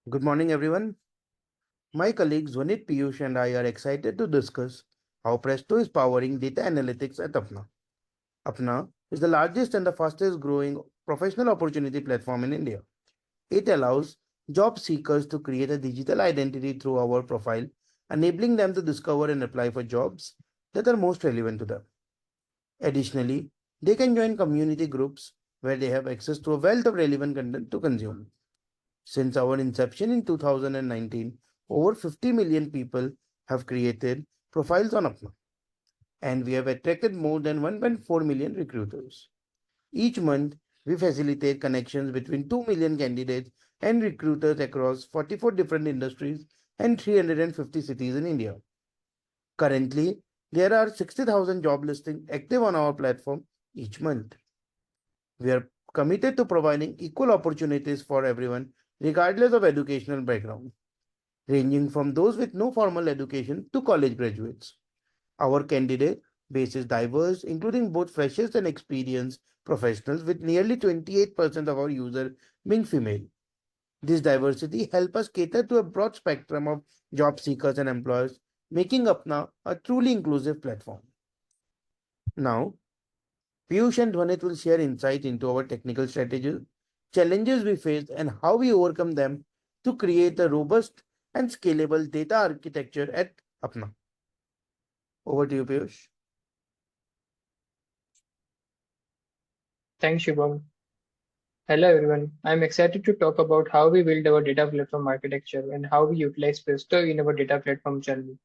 Good morning, everyone. My colleagues Vanit, Piyush, and I are excited to discuss how Presto is powering data analytics at Apna. Apna is the largest and the fastest growing professional opportunity platform in India. It allows job seekers to create a digital identity through our profile, enabling them to discover and apply for jobs that are most relevant to them. Additionally, they can join community groups where they have access to a wealth of relevant content to consume. Since our inception in 2019, over 50 million people have created profiles on Apna, and we have attracted more than 1.4 million recruiters. Each month, we facilitate connections between 2 million candidates and recruiters across 44 different industries and 350 cities in India. Currently, there are 60,000 job listings active on our platform each month. We are committed to providing equal opportunities for everyone, regardless of educational background, ranging from those with no formal education to college graduates. Our candidate base is diverse, including both freshers and experienced professionals, with nearly 28% of our users being female. This diversity helps us cater to a broad spectrum of job seekers and employers, making Apna a truly inclusive platform. Now, Piyush and Dwanit will share insight into our technical strategies, challenges we faced, and how we overcome them to create a robust and scalable data architecture at Apna. Over to you, Piyush. Thanks, Shubham. Hello, everyone. I'm excited to talk about how we build our data platform architecture and how we utilize Presto in our data platform journey.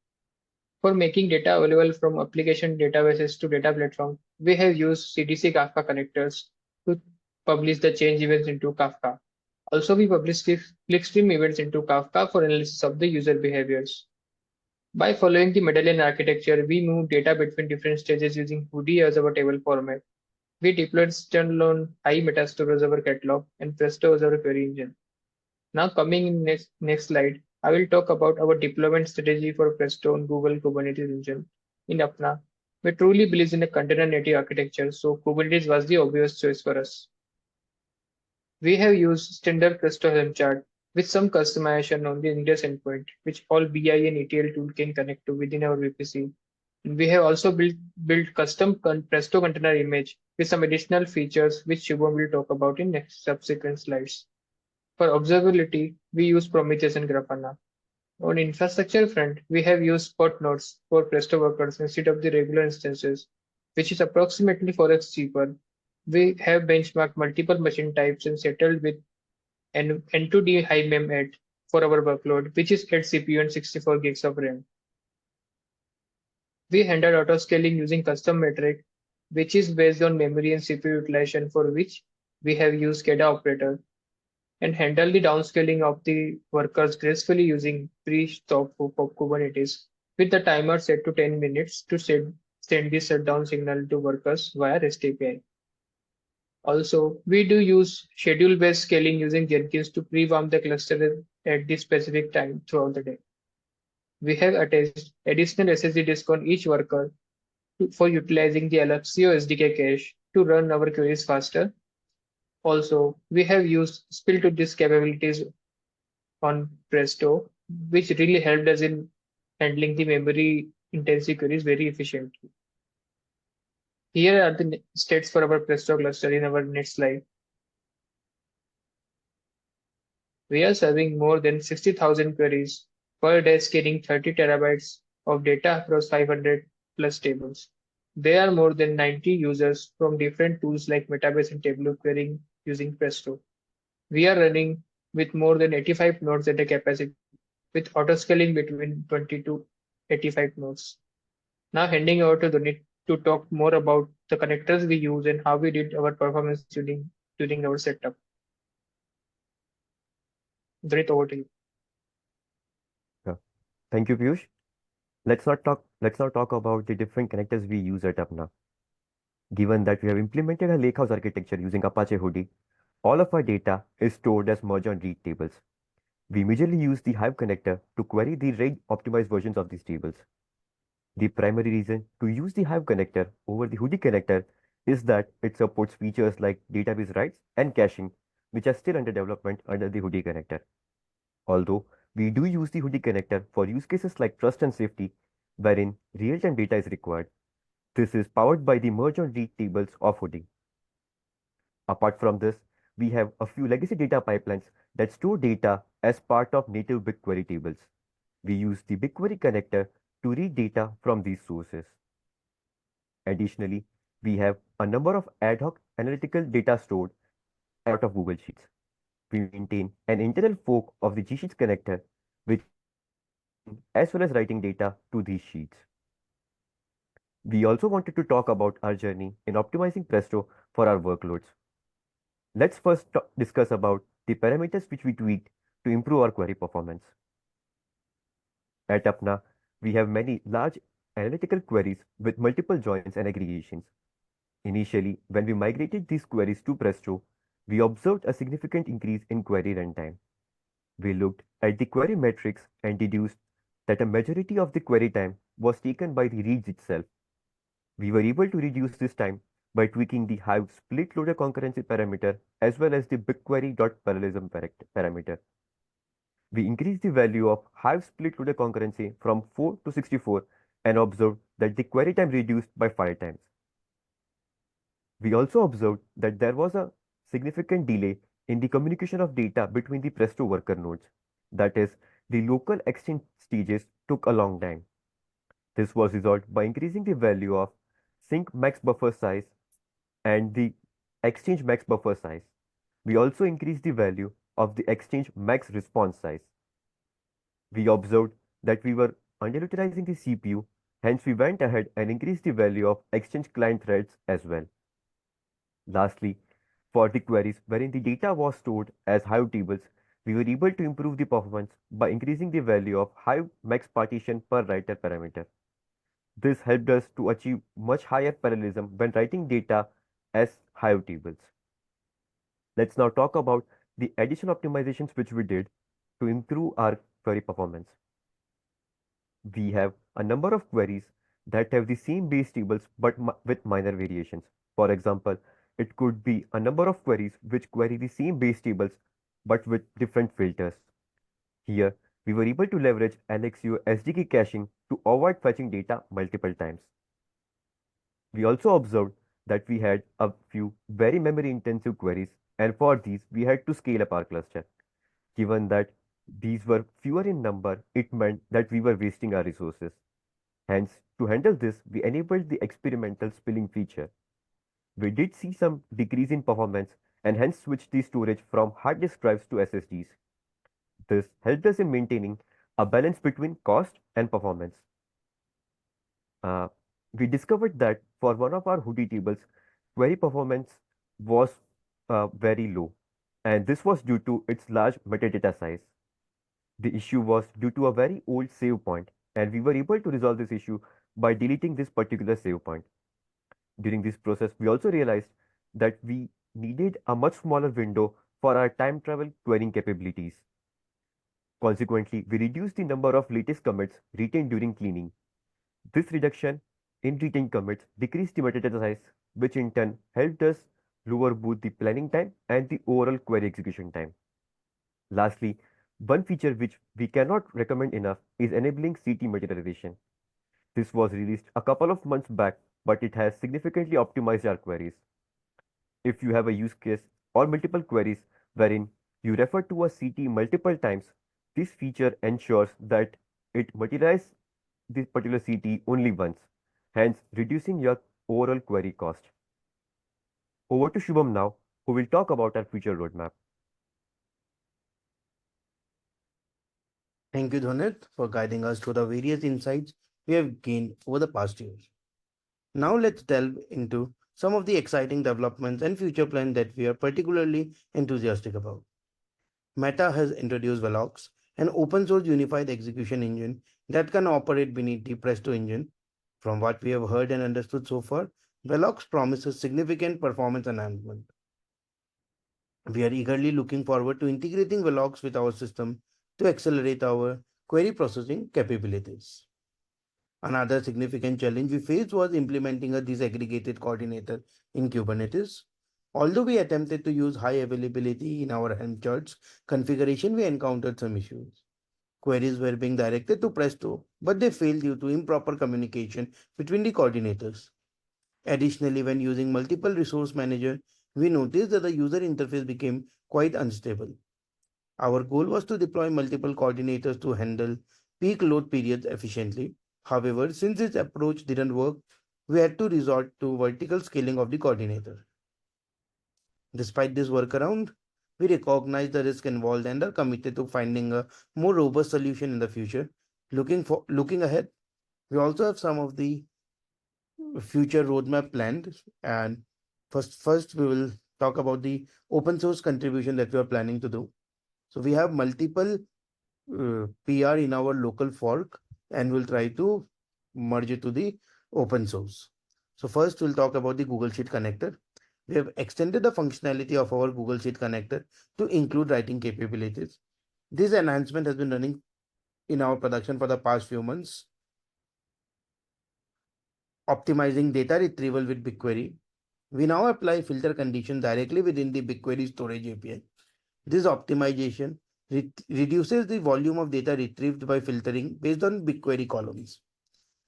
For making data available from application databases to data platform, we have used CDC Kafka connectors to publish the change events into Kafka. Also, we publish clickstream events into Kafka for analysis of the user behaviors. By following the medallion architecture, we move data between different stages using Hoodie as our table format. We deployed standalone high metastore as our catalog and Presto as our query engine. Now coming in next slide, I will talk about our deployment strategy for Presto on Google Kubernetes engine. In Apna, we truly believe in a container native architecture, so Kubernetes was the obvious choice for us. We have used standard Presto Helm chart with some customization on the index endpoint, which all BI and ETL tool can connect to within our VPC. And we have also built custom Presto container image with some additional features which Shubham will talk about in next subsequent slides. For observability, we use Prometheus and Grafana. On infrastructure front, we have used Spot nodes for Presto workers instead of the regular instances, which is approximately 4x cheaper. We have benchmarked multiple machine types and settled with an N2D high mem at for our workload, which is 8 CPU and 64 gigs of RAM. We handle auto-scaling using custom metric, which is based on memory and CPU utilization, for which we have used SCADA operator, and handle the downscaling of the workers gracefully using pre-stop of Kubernetes with the timer set to 10 minutes to send the shutdown signal to workers via REST API. Also, we do use schedule-based scaling using Jenkins to pre-warm the cluster at the specific time throughout the day. We have attached additional SSD disk on each worker for utilizing the Alexio SDK cache to run our queries faster. Also, we have used spill to disk capabilities on Presto, which really helped us in handling the memory intensive queries very efficiently. Here are the stats for our Presto cluster in our next slide. We are serving more than 60,000 queries per day, scaling 30 terabytes of data across 500 plus tables. There are more than 90 users from different tools like Metabase and Tableau querying using Presto. We are running with more than 85 nodes at a capacity, with autoscaling between 20 to 85 nodes. Now handing over to Dunit to talk more about the connectors we use and how we did our performance during our setup. Dunit, over to you. Yeah. Thank you, Piyush. Let's now talk about the different connectors we use at Apna. Given that we have implemented a lakehouse architecture using Apache Hudi, all of our data is stored as merge on read tables. We majorly use the Hive connector to query the range optimized versions of these tables. The primary reason to use the Hive connector over the Hudi connector is that it supports features like database writes and caching, which are still under development under the Hudi connector. Although we do use the hoodie connector for use cases like trust and safety, wherein real-time data is required. This is powered by the merge on read tables of hoodie. Apart from this, we have a few legacy data pipelines that store data as part of native BigQuery tables. We use the BigQuery connector to read data from these sources. Additionally, we have a number of ad hoc analytical data stored as part of Google Sheets. We maintain an internal fork of the G-Sheets connector, which is used for reading as well as writing data to these sheets. We also wanted to talk about our journey in optimizing Presto for our workloads. Let's first discuss about the parameters which we tweaked to improve our query performance. At Apna, we have many large analytical queries with multiple joins and aggregations. Initially, when we migrated these queries to Presto, we observed a significant increase in query runtime. We looked at the query metrics and deduced that a majority of the query time was taken by the reads itself. We were able to reduce this time by tweaking the Hive split loader concurrency parameter as well as the BigQuery.parallelism parameter. We increased the value of Hive split loader concurrency from 4 to 64 and observed that the query time reduced by 5 times. We also observed that there was a significant delay in the communication of data between the Presto worker nodes. That is, the local exchange stages took a long time. This was resolved by increasing the value of sync max buffer size and the exchange max buffer size. We also increased the value of the exchange max response size. We observed that we were underutilizing the CPU, hence we went ahead and increased the value of exchange client threads as well. Lastly, for the queries wherein the data was stored as Hive tables, we were able to improve the performance by increasing the value of Hive max partition per writer parameter. This helped us to achieve much higher parallelism when writing data as Hive tables. Let's now talk about the additional optimizations which we did to improve our query performance. We have a number of queries that have the same base tables but with minor variations. For example, it could be a number of queries which query the same base tables but with different filters. Here, we were able to leverage LXU SDK caching to avoid fetching data multiple times. We also observed that we had a few very memory intensive queries, and for these, we had to scale up our cluster. Given that these were fewer in number, it meant that we were wasting our resources. Hence, to handle this, we enabled the experimental spilling feature. We did see some decrease in performance and hence switched the storage from hard disk drives to SSDs. This helped us in maintaining a balance between cost and performance. Uh, we discovered that for one of our hoodie tables, query performance was very low, and this was due to its large metadata size. The issue was due to a very old save point, and we were able to resolve this issue by deleting this particular save point. During this process, we also realized that we needed a much smaller window for our time travel querying capabilities. Consequently, we reduced the number of latest commits retained during cleaning. This reduction in retained commits decreased the metadata size, which in turn helped us lower both the planning time and the overall query execution time. Lastly, one feature which we cannot recommend enough is enabling CT materialization. This was released a couple of months back, but it has significantly optimized our queries. If you have a use case or multiple queries wherein you refer to a CT multiple times, this feature ensures that it materializes this particular CT only once, hence reducing your overall query cost. Over to Shubham now, who will talk about our future roadmap. Thank you, Dhonit, for guiding us through the various insights we have gained over the past years. Now let's delve into some of the exciting developments and future plans that we are particularly enthusiastic about. Meta has introduced Velox, an open source unified execution engine that can operate beneath the Presto engine. From what we have heard and understood so far, Velox promises significant performance enhancement. We are eagerly looking forward to integrating Velox with our system to accelerate our query processing capabilities. Another significant challenge we faced was implementing a disaggregated coordinator in Kubernetes. Although we attempted to use high availability in our Helm charts configuration, we encountered some issues. Queries were being directed to Presto, but they failed due to improper communication between the coordinators. Additionally, when using multiple resource manager, we noticed that the user interface became quite unstable. Our goal was to deploy multiple coordinators to handle peak load periods efficiently. However, since this approach didn't work, we had to resort to vertical scaling of the coordinator. Despite this workaround, we recognize the risk involved and are committed to finding a more robust solution in the future. Looking ahead, we also have some of the future roadmap planned. And first we will talk about the open source contribution that we are planning to do. So we have multiple PR in our local fork, and we'll try to merge it to the open source. So first we'll talk about the Google Sheet connector. We have extended the functionality of our Google Sheet connector to include writing capabilities. This enhancement has been running in our production for the past few months, optimizing data retrieval with BigQuery. We now apply filter condition directly within the BigQuery storage API. This optimization reduces the volume of data retrieved by filtering based on BigQuery columns.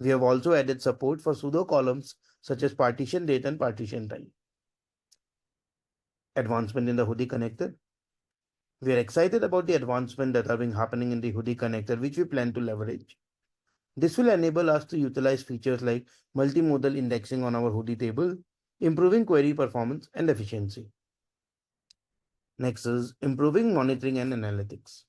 We have also added support for pseudo columns such as partition date and partition time. Advancement in the Hoodie connector. We are excited about the advancement that are being happening in the Hoodie connector, which we plan to leverage. This will enable us to utilize features like multimodal indexing on our Hoodie table, improving query performance and efficiency. Next is improving monitoring and analytics.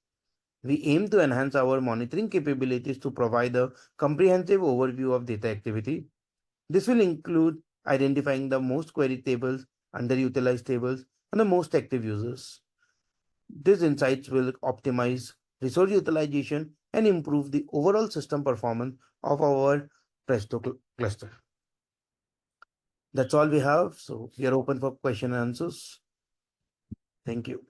We aim to enhance our monitoring capabilities to provide a comprehensive overview of data activity. This will include identifying the most queried tables, underutilized tables, and the most active users. These insights will optimize resource utilization and improve the overall system performance of our Presto cluster. That's all we have. So we are open for question and answers. Thank you.